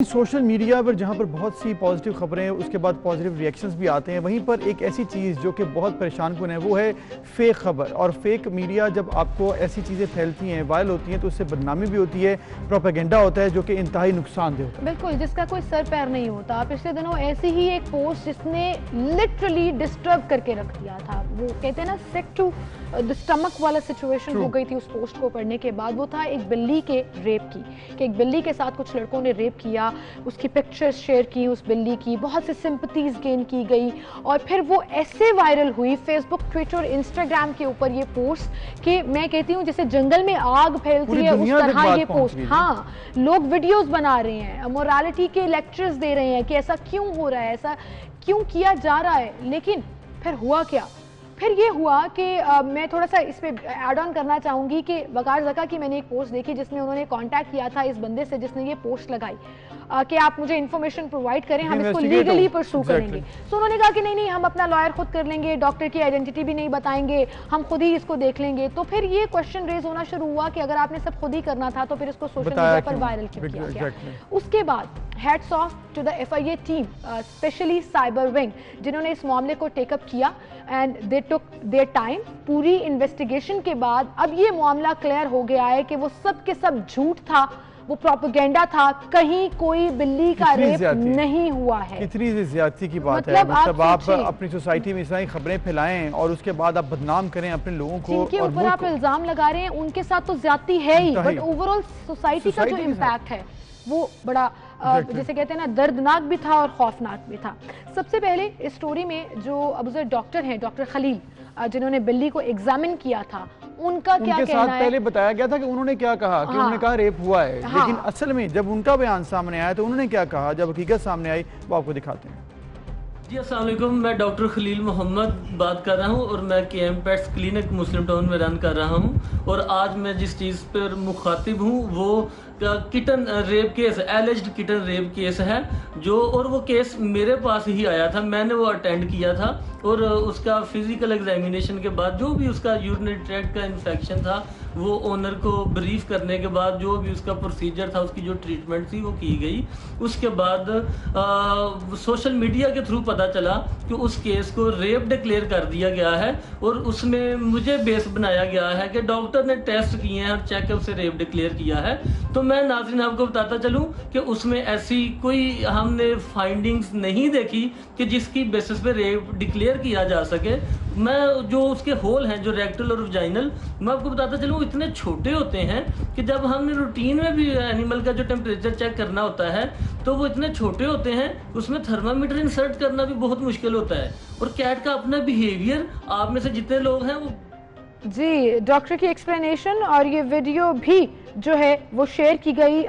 Social media पर जहाँ पर बहुत सी पॉजिटिव खबरें हैं, उसके बाद पॉजिटिव रिएक्शंस भी आते हैं, वहीं पर एक ऐसी चीज़ जो कि बहुत परेशान कुन है वो है फेक खबर। और फेक मीडिया जब आपको ऐसी चीज़ें फैलती हैं, वायरल होती हैं, तो उससे बदनामी भी होती है, प्रोपेगेंडा होता है जो कि इंतहाई नुकसानदेह होता है। बिल्कुल, जिसका कोई सर पैर नहीं होता। पिछले दिनों ऐसी ही एक पोस्ट जिसने लिटरली डिस्टर्ब करके रख दिया था, वो कहते हैं ना सिक टू द स्टमक वाला सिचुएशन हो गई थी उस पोस्ट को पढ़ने के बाद। वो था एक बिल्ली के रेप की, कि एक बिल्ली के साथ कुछ लड़कों ने रेप किया, उसकी पिक्चर्स शेयर की उस बिल्ली की, बहुत सी सिंपथीज गेन की गई और फिर वो ऐसे वायरल हुई फेसबुक, ट्विटर, इंस्टाग्राम के ऊपर ये पोस्ट कि मैं कहती हूँ जैसे जंगल में आग फैलती है उस तरह ये पोस्ट। हाँ, लोग वीडियोस बना रहे हैं, मोरालिटी के लेक्चर्स दे रहे हैं कि ऐसा क्यों हो रहा है, ऐसा क्यों किया जा रहा है। लेकिन फिर हुआ क्या? फिर ये हुआ कि मैं थोड़ा सा इस पे ऐड ऑन करना चाहूँगी कि वकार ज़का की मैंने एक पोस्ट देखी जिसमें उन्होंने कांटेक्ट किया था इस बंदे से जिसने ये पोस्ट लगाई कि आप मुझे इन्फॉर्मेशन प्रोवाइड करें, हम इसको लीगली परसू करेंगे। तो उन्होंने कहा कि नहीं, हम अपना लॉयर खुद कर लेंगे, डॉक्टर की आइडेंटिटी भी नहीं बताएंगे, हम खुद ही इसको देख लेंगे। तो फिर ये क्वेश्चन रेज होना शुरू हुआ कि अगर आपने सब खुद ही करना था तो फिर इसको सोशल मीडिया पर वायरल क्यों किया गया। उसके बाद hats off to the FIA team, specially cyber wing, जिन्होंने इस मामले को टेकअप किया and they took their time. पूरी इन्वेस्टिगेशन के बाद अब ये मामला क्लियर हो गया है कि वो सब के सब झूठ था, वो प्रोपेगेंडा था, कहीं कोई बिल्ली का रेप नहीं हुआ है। कितनी ज्यादती की बात है। मतलब आप अपनी सोसाइटी में इस तरह की खबरें फैलाएं और उसके बाद आप बदनाम करें अपने लोगों को, जिनके ऊपर आप इल्जाम लगा रहे हैं उनके साथ तो ज्यादती है ही, बट ओवरऑल सोसाइटी का जो इम्पैक्ट है वो बड़ा जैसे कहते हैं ना दर्दनाक भी था और खौफनाक भी था। सबसे पहले इस स्टोरी में जो अबूजर डॉक्टर हैं, डॉक्टर खलील, जिन्होंने बिल्ली को एग्जामिन किया था, उनका क्या कहना है? पहले बताया गया था कि उन्होंने क्या कहा कि उन्होंने कहा रेप हुआ है, लेकिन असल में जब उनका बयान सामने आया तो उन्होंने क्या कहा, जब हकीकत सामने आई वो आपको दिखाते हैं। जी अस्सलाम वालेकुम, मैं डॉक्टर खलील मोहम्मद बात कर रहा हूँ और मैं KM पेट्स क्लिनिक मुस्लिम टाउन में रन कर रहा हूँ। और आज मैं जिस चीज़ पर मुखातिब हूँ वो kitten rape case, एलिज्ड kitten rape case है जो, और वो केस मेरे पास ही आया था, मैंने वो अटेंड किया था और उसका फिजिकल एग्जामिनेशन के बाद जो भी उसका यूरिनरी ट्रैक्ट का इन्फेक्शन था वो ओनर को ब्रीफ करने के बाद जो भी उसका प्रोसीजर था, उसकी जो ट्रीटमेंट थी वो की गई। उसके बाद सोशल मीडिया के थ्रू पता चला कि उस केस को रेप डिक्लेयर कर दिया गया है और उसमें मुझे बेस बनाया गया है कि डॉक्टर ने टेस्ट किए हैं और चेकअप से रेप डिक्लेयर किया है। तो मैं नाज़रीन आपको बताता चलूं कि उसमें ऐसी कोई हमने फाइंडिंग्स नहीं देखी कि जिसकी बेसिस पे रेप डिक्लेयर किया जा सके। मैं जो उसके होल हैं जो रेक्टल और वजाइनल, मैं आपको बताता चलूँ इतने छोटे होते हैं कि जब हमने रूटीन में भी एनिमल का जो टेम्परेचर चेक करना होता है तो वो इतने छोटे होते हैं, उसमें थर्मामीटर इंसर्ट करना भी बहुत मुश्किल होता है। और कैट का अपना बिहेवियर, आप में से जितने लोग हैं वो जी, डॉक्टर की एक्सप्लेनेशन और ये वीडियो भी जो है वो शेयर की गई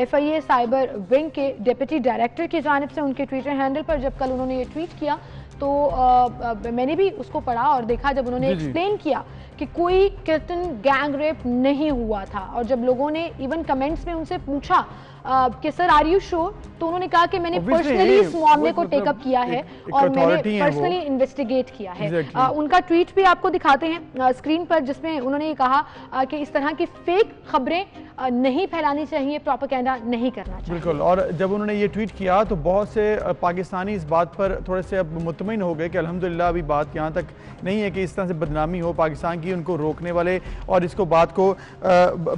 FIA साइबर विंग के डिप्टी डायरेक्टर की जानिब से उनके ट्विटर हैंडल पर। जब कल उन्होंने ये ट्वीट किया तो मैंने भी उसको पढ़ा और देखा जब उन्होंने एक्सप्लेन किया कि कोई किटन गैंग रेप नहीं हुआ था। और जब लोगों ने इवन कमेंट्स में उनसे पूछा कि सर आर यू श्योर, तो उन्होंने कहा कि मैंने पर्सनली इस मामले को टेकअप किया है और मैंने पर्सनली इन्वेस्टिगेट किया है। उनका ट्वीट भी आपको दिखाते हैं स्क्रीन पर, जिसमें उन्होंने ये कहा कि इस तरह की फेक खबरें नहीं फैलानी चाहिए, प्रोपेगेंडा नहीं करना चाहिए। बिल्कुल। और जब उन्होंने ये ट्वीट किया तो बहुत से पाकिस्तानी इस बात पर थोड़े से अब मुतमईन हो गए कि अल्हम्दुलिल्लाह अभी बात यहाँ तक नहीं है कि इस तरह से बदनामी हो पाकिस्तान की। उनको रोकने वाले और इसको बात को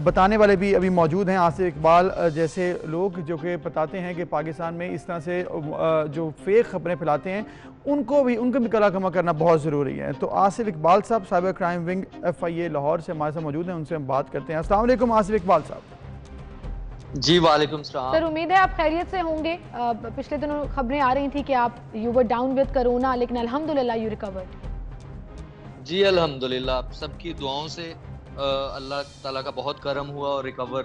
बताने वाले भी अभी मौजूद हैं। आसिफ इकबाल जैसे लोग जो कि बताते हैं कि पाकिस्तान में इस तरह से जो फेक खबरें फैलाते हैं उनको भी कला कमा करना बहुत ज़रूरी है। तो आसिफ इकबाल साहब cyber crime wing FIA Lahore से हमारे साथ मौजूद हैं, उनसे हम बात करते हैं। अस्सलाम वालेकुम आसिफ इकबाल साहब। जी वालेकुम सलाम सर, उम्मीद है आप खैरियत से होंगे। पिछले दिनों खबरें आ रही थी कि आप you were down with corona, लेकिन अल्हम्दुलिल्लाह यू रिकवर्ड। जी अल्हम्दुलिल्लाह, सबकी दुआओं से अल्लाह ताला का बहुत करम हुआ और रिकवर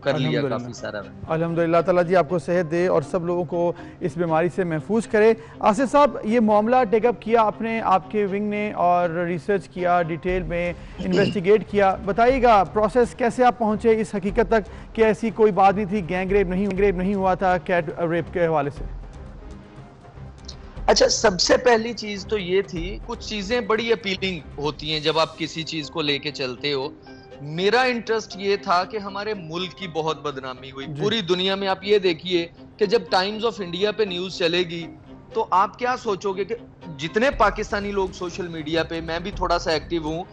कर लिया काफ़ी सारा। अल्हम्दुलिल्लाह ताला जी आपको सेहत दे और सब लोगों को इस बीमारी से महफूज करे। आसिफ साहब, ये मामला टेकअप किया आपने, आपके विंग ने, और रिसर्च किया, डिटेल में इन्वेस्टिगेट किया। बताइएगा प्रोसेस कैसे आप पहुँचे इस हकीकत तक कि ऐसी कोई बात नहीं थी, गैंग रेप नहीं हुआ था कैट रेप के हवाले से। अच्छा, सबसे पहली चीज तो ये थी, कुछ चीजें बड़ी अपीलिंग होती हैं जब आप किसी चीज को लेके चलते हो। मेरा इंटरेस्ट ये था कि हमारे मुल्क की बहुत बदनामी हुई पूरी दुनिया में। आप ये देखिए कि जब टाइम्स ऑफ इंडिया पे न्यूज चलेगी तो आप क्या सोचोगे कि जितने पाकिस्तानी लोग सोशल मीडिया पे, मैं भी थोड़ा सा एक्टिव हूं,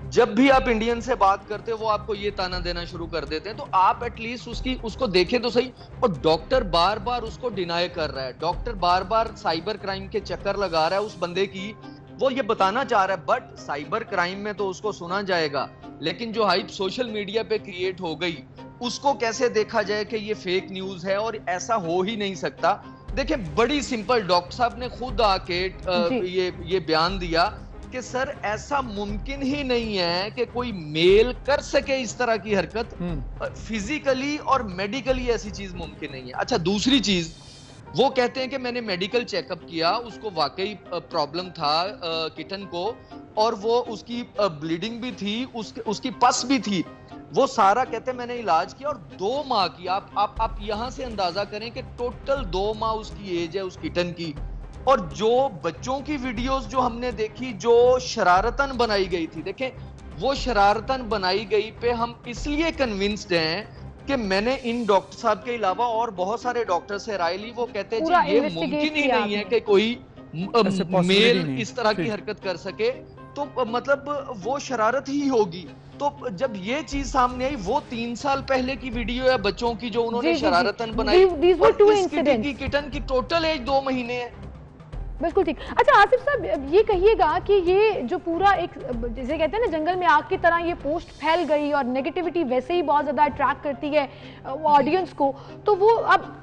जब भी आप इंडियन से बात करते हो वो आपको ये ताना देना शुरू कर देते हैं। तो आप एटलीस्ट उसको देखें तो सही। और डॉक्टर बार बार उसको डिनाई कर रहा है, डॉक्टर बार बार साइबर क्राइम के चक्कर लगा रहा है उस बंदे की, वो ये बताना चाह रहा है। बट साइबर क्राइम में तो उसको सुना जाएगा, लेकिन जो हाइप सोशल मीडिया पे क्रिएट हो गई उसको कैसे देखा जाए कि ये फेक न्यूज है, और ऐसा हो ही नहीं सकता। देखिए बड़ी सिंपल, डॉक्टर साहब ने खुद आके ये बयान दिया कि सर ऐसा मुमकिन ही नहीं है कि कोई मेल कर सके इस तरह की हरकत, फिजिकली और मेडिकली ऐसी चीज मुमकिन नहीं है। अच्छा, दूसरी चीज, वो कहते हैं कि मैंने मेडिकल चेकअप किया, उसको वाकई प्रॉब्लम था किटन को, और वो उसकी ब्लीडिंग भी थी, उसकी पस भी थी, वो सारा कहते हैं मैंने इलाज किया। और 2 माह की आप यहां से अंदाजा करें कि टोटल 2 माह उसकी एज है उस किटन की। और जो बच्चों की वीडियोस जो हमने देखी जो शरारतन बनाई गई थी, देखें वो शरारतन बनाई गई पे हम इसलिए कन्विंस्ड हैं कि मैंने इन डॉक्टर साहब के अलावा और बहुत सारे डॉक्टर से राय ली। वो कहते हैं जी ये मुमकिन ही नहीं है कि कोई मेल इस तरह की हरकत कर सके, तो मतलब वो शरारत ही होगी। तो जब ये चीज सामने आई, वो 3 साल पहले की वीडियो है बच्चों की जो उन्होंने शरारतन बनाई, और इस किटन की टोटल एज 2 महीने है। बिल्कुल ठीक। अच्छा आसिफ साहब, ये कहिएगा कि ये जो पूरा एक, जैसे कहते हैं ना जंगल में आग की तरह ये पोस्ट फैल गई और नेगेटिविटी वैसे ही बहुत ज्यादा अट्रैक्ट करती है ऑडियंस को, तो वो अब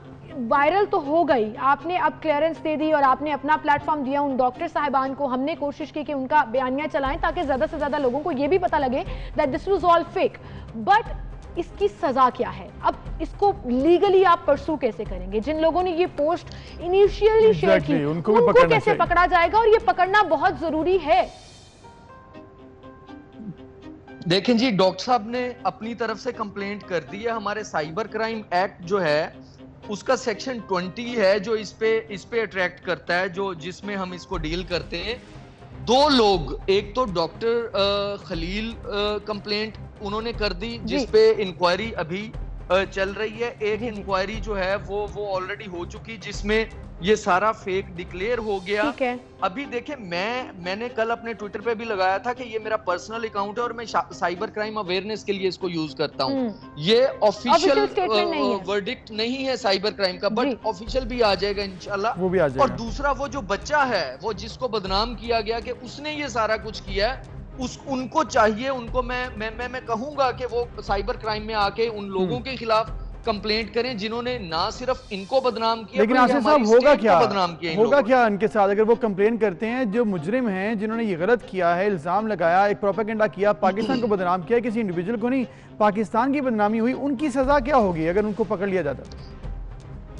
वायरल तो हो गई, आपने अब क्लियरेंस दे दी और आपने अपना प्लेटफॉर्म दिया उन डॉक्टर साहिबान को, हमने कोशिश की कि उनका बयानिया चलाएं ताकि ज्यादा से ज्यादा लोगों को ये भी पता लगे that this was all fake. But इसकी सजा क्या है? अब इसको लीगली आप परसू कैसे करेंगे? जिन लोगों ने ये पोस्ट इनिशियली शेयर की उनको कैसे पकड़ा जाएगा? और ये पकड़ना बहुत जरूरी है। देखें जी, डॉक्टर साहब ने अपनी तरफ से कंप्लेंट कर दी है। हमारे साइबर क्राइम एक्ट जो है उसका सेक्शन 20 है जो इस पे अट्रैक्ट करता है, जो जिसमें हम इसको डील करते हैं। 2 लोग, एक तो डॉक्टर खलील कंप्लेंट उन्होंने कर दी जिसपे इंक्वायरी अभी चल रही है। एक इंक्वायरी जो है वो ऑलरेडी हो चुकी जिसमें ये सारा फेक डिक्लेयर हो गया। अभी देखे, मैंने कल अपने ट्विटर पे भी लगाया था कि ये मेरा पर्सनल अकाउंट है और मैं साइबर क्राइम अवेयरनेस के लिए इसको यूज करता हूँ। ये ऑफिशियल वर्डिक्ट नहीं है साइबर क्राइम का, बट ऑफिशियल भी आ जाएगा इंशाल्लाह, वो भी आ जाएगा। और दूसरा, वो जो बच्चा है, वो जिसको बदनाम किया गया कि उसने ये सारा कुछ किया है, उनको चाहिए, उनको मैं कहूंगा कि वो साइबर क्राइम में आके उन लोगों के खिलाफ कंप्लेंट करें जिन्होंने ना सिर्फ इनको बदनाम किया, लेकिन आसिफ साहब होगा क्या इनके साथ अगर वो कंप्लेंट करते हैं? जो मुजरिम हैं जिन्होंने ये गलत किया है, इल्जाम लगाया, एक प्रोपेगेंडा किया, पाकिस्तान को बदनाम किया, किसी इंडिविजुअल को नहीं, पाकिस्तान की बदनामी हुई, उनकी सजा क्या होगी अगर उनको पकड़ लिया जाता?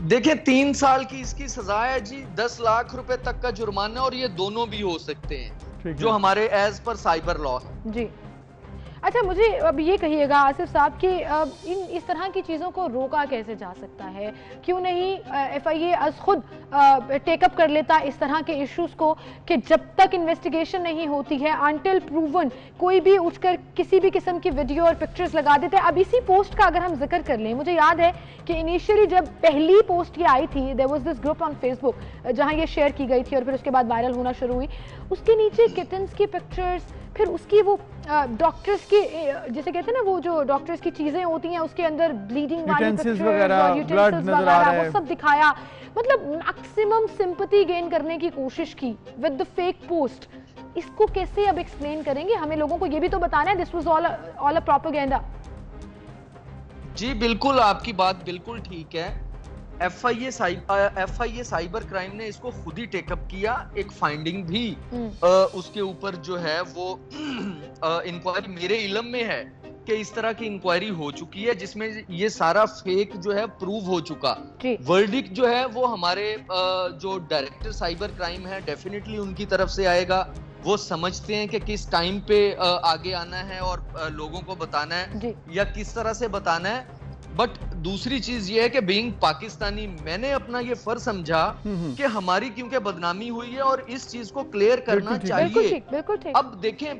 देखिए 3 साल की इसकी सजा है जी, 10 लाख रुपए तक का जुर्माना, और ये दोनों भी हो सकते हैं जो हमारे एज पर साइबर लॉ है जी। अच्छा, मुझे अब ये कहिएगा आसिफ साहब कि इस तरह की चीज़ों को रोका कैसे जा सकता है? क्यों नहीं FIA खुद टेकअप कर लेता इस तरह के इश्यूज को कि जब तक इन्वेस्टिगेशन नहीं होती है, अनटिल प्रूवन, कोई भी उठकर किसी भी किस्म की वीडियो और पिक्चर्स लगा देते हैं। अब इसी पोस्ट का अगर हम जिक्र कर लें, मुझे याद है कि इनिशियली जब पहली पोस्ट ये आई थी, there was this group on Facebook जहाँ ये शेयर की गई थी और फिर उसके बाद वायरल होना शुरू हुई। उसके नीचे किटन्स की पिक्चर्स, फिर उसकी वो डॉक्टर्स की, जिसे कहते हैं ना, वो जो डॉक्टर्स की चीजें होती हैं उसके अंदर ब्लीडिंग वाली पिक्चर्स वगैरह, वो सब दिखाया। मतलब मैक्सिमम सिंपैथी गेन करने की कोशिश की विद द फेक पोस्ट। इसको कैसे अब एक्सप्लेन करेंगे? हमें लोगों को ये भी तो बताना है this was all a propaganda. जी बिल्कुल, आपकी बात बिल्कुल ठीक है। FIA साइबर क्राइम ने इसको खुद ही टेकअप किया, एक फाइंडिंग भी उसके ऊपर जो है वो इंक्वायरी मेरे इल्म में है कि इस तरह की इंक्वायरी हो चुकी है जिसमें ये सारा फेक जो है प्रूव हो चुका। वर्डिक्ट जो है वो हमारे जो डायरेक्टर साइबर क्राइम है डेफिनेटली उनकी तरफ से आएगा। वो समझते हैं कि किस टाइम पे आगे आना है और लोगों को बताना है या किस तरह से बताना है। बट दूसरी चीज ये है कि बीइंग पाकिस्तानी मैंने अपना ये फर्ज समझा कि हमारी क्योंकि बदनामी हुई है और इस चीज को क्लियर करना चाहिए। बिल्कुल ठीक। अब देखें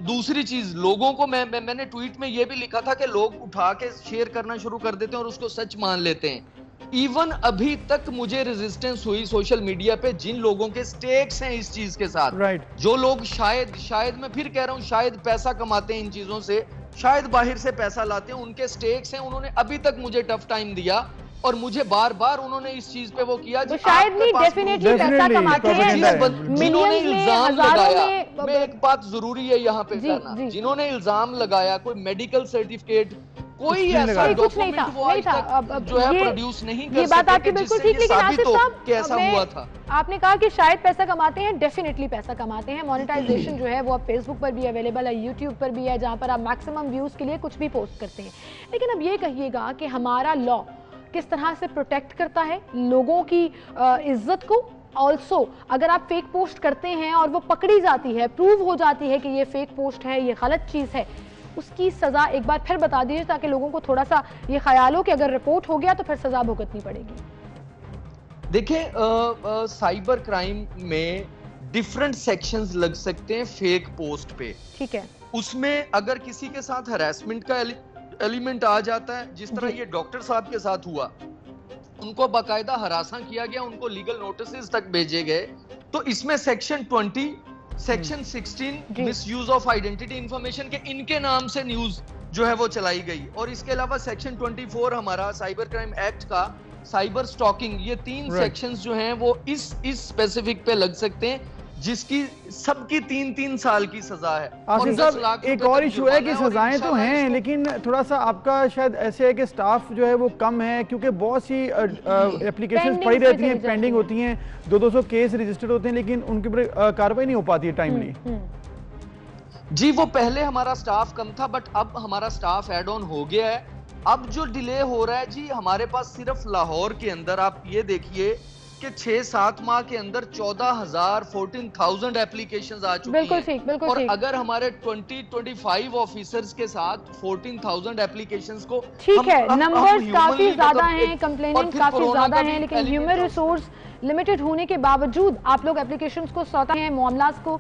दूसरी चीज, लोगों को मैंने ट्वीट में ये भी लिखा था कि लोग उठा के शेयर करना शुरू कर देते हैं और उसको सच मान लेते हैं। इवन अभी तक मुझे रेजिस्टेंस हुई सोशल मीडिया पे जिन लोगों के स्टेक्स हैं इस चीज के साथ, जो लोग शायद मैं फिर कह रहा हूं शायद पैसा कमाते हैं इन चीजों से, शायद बाहर से पैसा लाते हैं, उनके स्टेक्स हैं, उन्होंने अभी तक मुझे टफ टाइम दिया और मुझे बार बार उन्होंने इस चीज पे वो किया तो शायद नहीं, डेफिनेटली पैसा कमाते हैं। जिन्होंने इल्जाम लगाया, मैं एक बात जरूरी है यहाँ पे करना, जिन्होंने इल्जाम लगाया कोई मेडिकल सर्टिफिकेट कोई ऐसा कुछ नहीं था, जो है प्रोड्यूस नहीं कर ये बात आपकी बिल्कुल ठीक, लेकिन आसिफ साहब कैसा हुआ था। आपने कहा कि शायद पैसा कमाते हैं, डेफिनेटली पैसा कमाते हैं। मोनेटाइजेशन जो है वो अब फेसबुक पर भी अवेलेबल है, यूट्यूब पर भी है, जहां पर आप मैक्सिमम व्यूज के लिए कुछ भी पोस्ट करते हैं। लेकिन अब ये कहिएगा कि हमारा लॉ किस तरह से प्रोटेक्ट करता है लोगों की इज्जत को। ऑल्सो अगर आप फेक पोस्ट करते हैं और वो पकड़ी जाती है, प्रूव हो जाती है कि ये फेक पोस्ट है, ये गलत चीज है, उसकी सजा एक बार फिर बता दीजिए ताकि लोगों को थोड़ा सा ये ख्याल हो कि अगर रिपोर्ट हो गया तो फिर सजा भुगतनी पड़ेगी। देखिए साइबर क्राइम में डिफरेंट सेक्शंस लग सकते हैं फेक पोस्ट पे, ठीक है। उसमें अगर किसी के साथ हरासमेंट का एलिमेंट आ जाता है, जिस तरह ये डॉक्टर साहब के साथ हुआ, उनको बाकायदा हरासा किया गया, उनको लीगल नोटिस तक भेजे गए, तो इसमें section 20 section 16 misuse of identity information के इनके नाम से न्यूज जो है वो चलाई गई, और इसके अलावा सेक्शन 24 हमारा साइबर क्राइम एक्ट का साइबर स्टॉकिंग, ये 3 सेक्शंस जो हैं वो इस स्पेसिफिक पे लग सकते हैं, जिसकी सबकी 3-3 साल की सजा है। आसिफ साहब एक और इशू है कि सजाएं तो हैं, लेकिन थोड़ा सा आपका शायद ऐसे है कि स्टाफ जो है वो कम है, क्योंकि बहुत सी एप्लीकेशंस पड़ी रहती हैं, पेंडिंग होती हैं, 200 केस रजिस्टर्ड होते हैं, लेकिन उनके ऊपर कार्रवाई नहीं हो पाती है टाइमली। जी वो पहले हमारा स्टाफ कम था, बट अब हमारा स्टाफ एड ऑन हो गया है। अब जो डिले हो रहा है जी, हमारे पास सिर्फ लाहौर के अंदर आप ये देखिए कि 6-7 माह के अंदर 14,000 एप्लीकेशंस आ चुकी हैं। बिल्कुल और अगर हमारे 20-25 ऑफिसर्स के साथ 14,000 एप्लीकेशंस को, ठीक है, नंबर्स काफी ज्यादा हैं, कंप्लेनिंग काफी ज्यादा हैं, लेकिन ह्यूमन रिसोर्स लिमिटेड होने के बावजूद आप लोग एप्लीकेशंस को सौंपते हैं, मामलात को,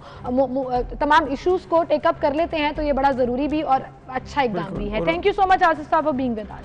तमाम इश्यूज को टेकअप कर लेते हैं, तो ये बड़ा जरूरी भी और अच्छा इकदाम भी है। Thank you so much Asif साहब फॉर बीइंग विद अस।